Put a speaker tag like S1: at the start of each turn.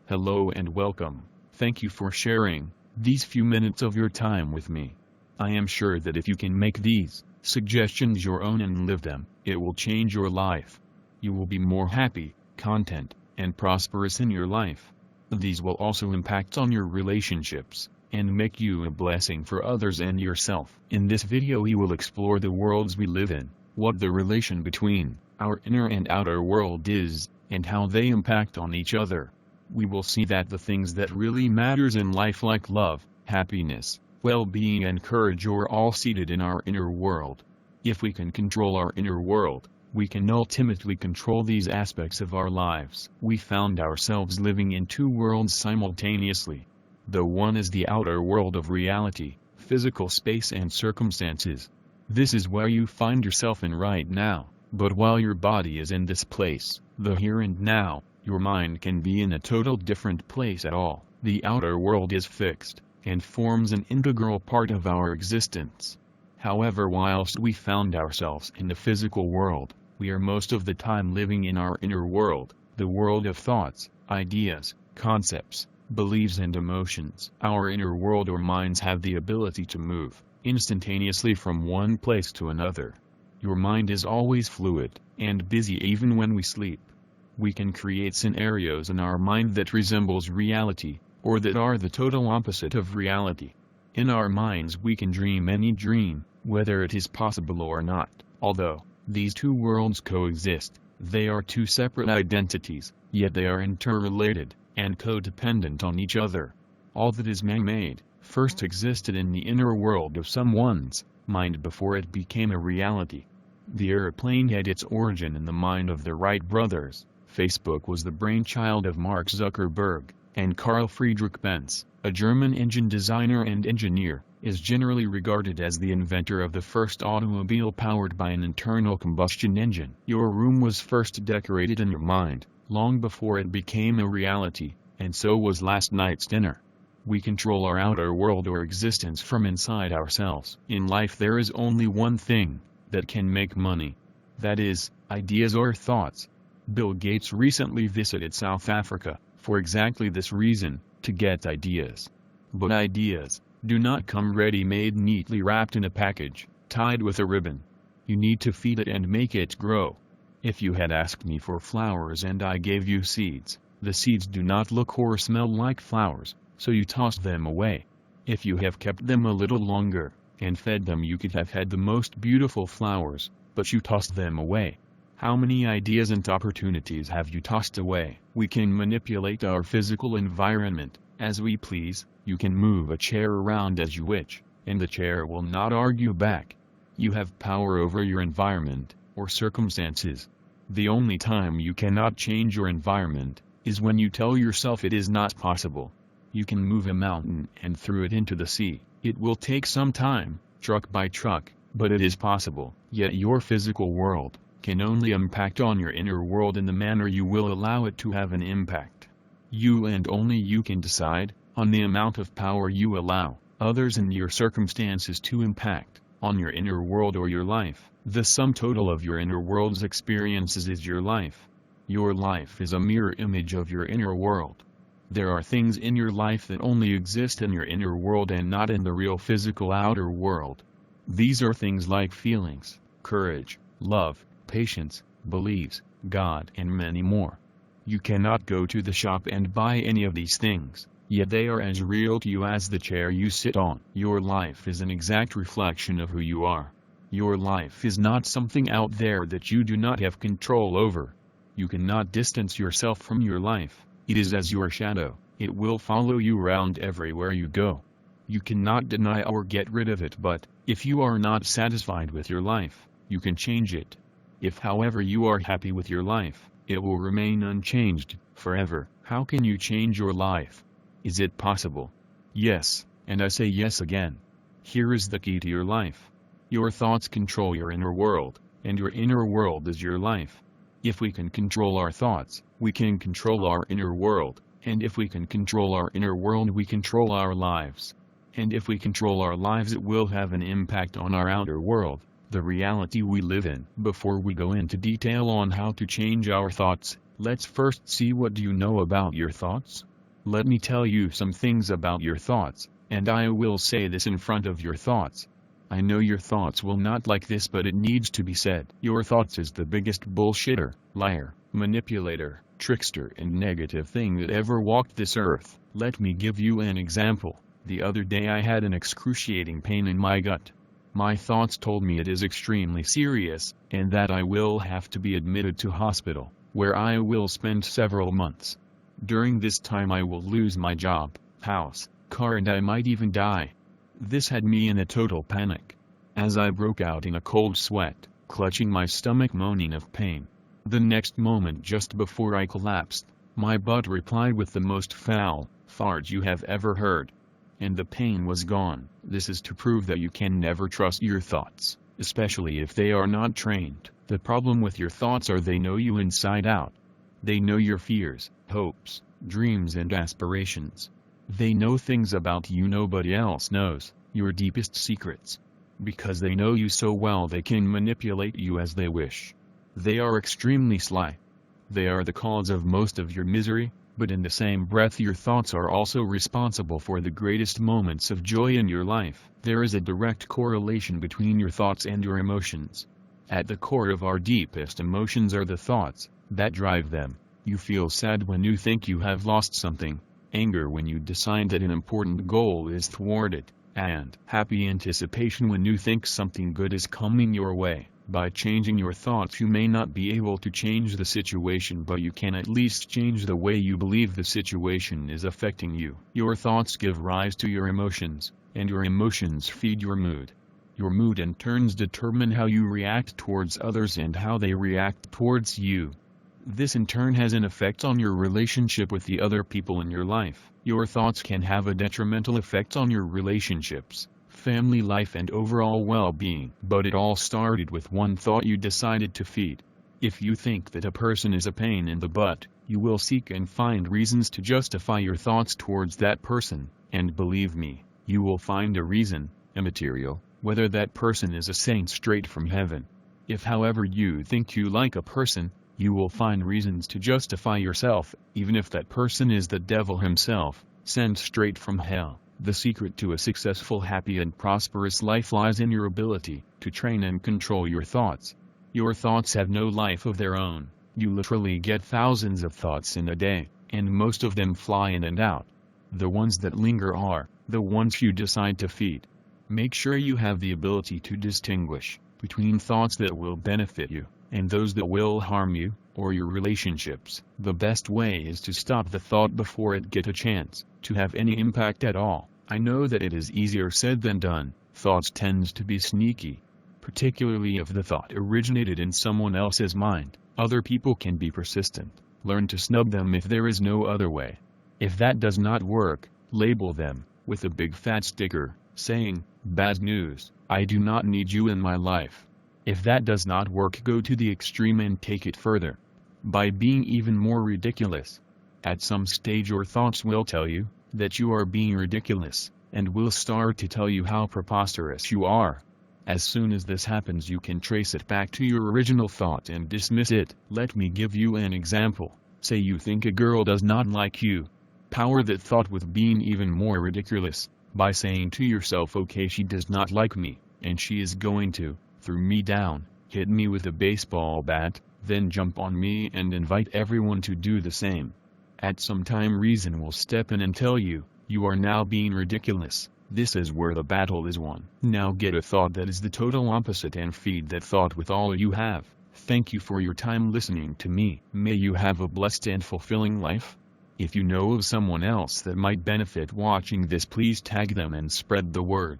S1: Hello and welcome. Thank you for sharing these few minutes of your time with me. I am sure that if you can make these suggestions your own and live them, it will change your life. You will be more happy, content, and prosperous in your life. These will also impact on your relationships and make you a blessing for others and yourself. In this video we will explore the worlds we live in, what the relation between our inner and outer world is, and how they impact on each other. We will see that the things that really matters in life like love, happiness, well-being and courage are all seated in our inner world. If we can control our inner world, we can ultimately control these aspects of our lives. We found ourselves living in two worlds simultaneously. The one is the outer world of reality, physical space and circumstances. This is where you find yourself in right now, but while your body is in this place, the here and now, your mind can be in a total different place at all. The outer world is fixed, and forms an integral part of our existence. However, whilst we found ourselves in the physical world, we are most of the time living in our inner world, the world of thoughts, ideas, concepts, beliefs and emotions. Our inner world or minds have the ability to move instantaneously from one place to another. Your mind is always fluid and busy even when we sleep. We can create scenarios in our mind that resembles reality, or that are the total opposite of reality. In our minds we can dream any dream, whether it is possible or not. Although these two worlds coexist, they are two separate identities, yet they are interrelated and codependent on each other. All that is man-made first existed in the inner world of someone's mind before it became a reality. The airplane had its origin in the mind of the Wright brothers. Facebook was the brainchild of Mark Zuckerberg, and Carl Friedrich Benz, a German engine designer and engineer, is generally regarded as the inventor of the first automobile powered by an internal combustion engine. Your room was first decorated in your mind, long before it became a reality, and so was last night's dinner. We control our outer world or existence from inside ourselves. In life there is only one thing that can make money. That is, ideas or thoughts. Bill Gates recently visited South Africa, for exactly this reason, to get ideas. But ideas do not come ready-made neatly wrapped in a package, tied with a ribbon. You need to feed it and make it grow. If you had asked me for flowers and I gave you seeds, the seeds do not look or smell like flowers, so you tossed them away. If you have kept them a little longer, and fed them, you could have had the most beautiful flowers, but you tossed them away. How many ideas and opportunities have you tossed away? We can manipulate our physical environment as we please. You can move a chair around as you wish, and the chair will not argue back. You have power over your environment or circumstances. The only time you cannot change your environment is when you tell yourself it is not possible. You can move a mountain and throw it into the sea. It will take some time, truck by truck, but it is possible. Yet your physical world can only impact on your inner world in the manner you will allow it to have an impact. You and only you can decide on the amount of power you allow others and your circumstances to impact on your inner world or your life. The sum total of your inner world's experiences is your life. Your life is a mirror image of your inner world. There are things in your life that only exist in your inner world and not in the real physical outer world. These are things like feelings, courage, love, patience, beliefs, God and many more. You cannot go to the shop and buy any of these things, yet they are as real to you as the chair you sit on. Your life is an exact reflection of who you are. Your life is not something out there that you do not have control over. You cannot distance yourself from your life. It is as your shadow. It will follow you around everywhere you go. You cannot deny or get rid of it, but if you are not satisfied with your life, you can change it. If however you are happy with your life, it will remain unchanged forever. How can you change your life? Is it possible? Yes, and I say yes again. Here is the key to your life. Your thoughts control your inner world, and your inner world is your life. If we can control our thoughts, we can control our inner world, and if we can control our inner world, we control our lives. And if we control our lives, it will have an impact on our outer world, the reality we live in. Before we go into detail on how to change our thoughts, let's first see what do you know about your thoughts? Let me tell you some things about your thoughts, and I will say this in front of your thoughts. I know your thoughts will not like this, but it needs to be said. Your thoughts is the biggest bullshitter, liar, manipulator, trickster and negative thing that ever walked this earth. Let me give you an example. The other day I had an excruciating pain in my gut. My thoughts told me it is extremely serious, and that I will have to be admitted to hospital, where I will spend several months. During this time I will lose my job, house, car, and I might even die. This had me in a total panic. As I broke out in a cold sweat, clutching my stomach, moaning of pain. The next moment, just before I collapsed, my butt replied with the most foul fart you have ever heard. And the pain was gone. This is to prove that you can never trust your thoughts, especially if they are not trained. The problem with your thoughts are they know you inside out. They know your fears, hopes, dreams and aspirations. They know things about you nobody else knows, your deepest secrets. Because they know you so well, they can manipulate you as they wish. They are extremely sly. They are the cause of most of your misery, but in the same breath your thoughts are also responsible for the greatest moments of joy in your life. There is a direct correlation between your thoughts and your emotions. At the core of our deepest emotions are the thoughts that drive them. You feel sad when you think you have lost something, anger when you decide that an important goal is thwarted, and happy anticipation when you think something good is coming your way. By changing your thoughts you may not be able to change the situation, but you can at least change the way you believe the situation is affecting you. Your thoughts give rise to your emotions, and your emotions feed your mood. Your mood in turns determine how you react towards others and how they react towards you. This in turn has an effect on your relationship with the other people in your life. Your thoughts can have a detrimental effect on your relationships, family life and overall well-being. But it all started with one thought you decided to feed. If you think that a person is a pain in the butt, you will seek and find reasons to justify your thoughts towards that person, and believe me, you will find a reason, immaterial, whether that person is a saint straight from heaven. If however you think you like a person, you will find reasons to justify yourself, even if that person is the devil himself, sent straight from hell. The secret to a successful, happy and prosperous life lies in your ability to train and control your thoughts. Your thoughts have no life of their own. You literally get thousands of thoughts in a day, and most of them fly in and out. The ones that linger are the ones you decide to feed. Make sure you have the ability to distinguish between thoughts that will benefit you and those that will harm you, or your relationships. The best way is to stop the thought before it gets a chance to have any impact at all. I know that it is easier said than done. Thoughts tend to be sneaky, particularly if the thought originated in someone else's mind. Other people can be persistent. Learn to snub them if there is no other way. If that does not work, label them with a big fat sticker, saying, "Bad news, I do not need you in my life." If that does not work, go to the extreme and take it further, by being even more ridiculous. At some stage your thoughts will tell you that you are being ridiculous, and will start to tell you how preposterous you are. As soon as this happens you can trace it back to your original thought and dismiss it. Let me give you an example. Say you think a girl does not like you. Power that thought with being even more ridiculous, by saying to yourself, okay, she does not like me, and she is going to throw me down, hit me with a baseball bat, then jump on me and invite everyone to do the same. At some time reason will step in and tell you, you are now being ridiculous. This is where the battle is won. Now get a thought that is the total opposite and feed that thought with all you have. Thank you for your time listening to me. May you have a blessed and fulfilling life. If you know of someone else that might benefit watching this, please tag them and spread the word.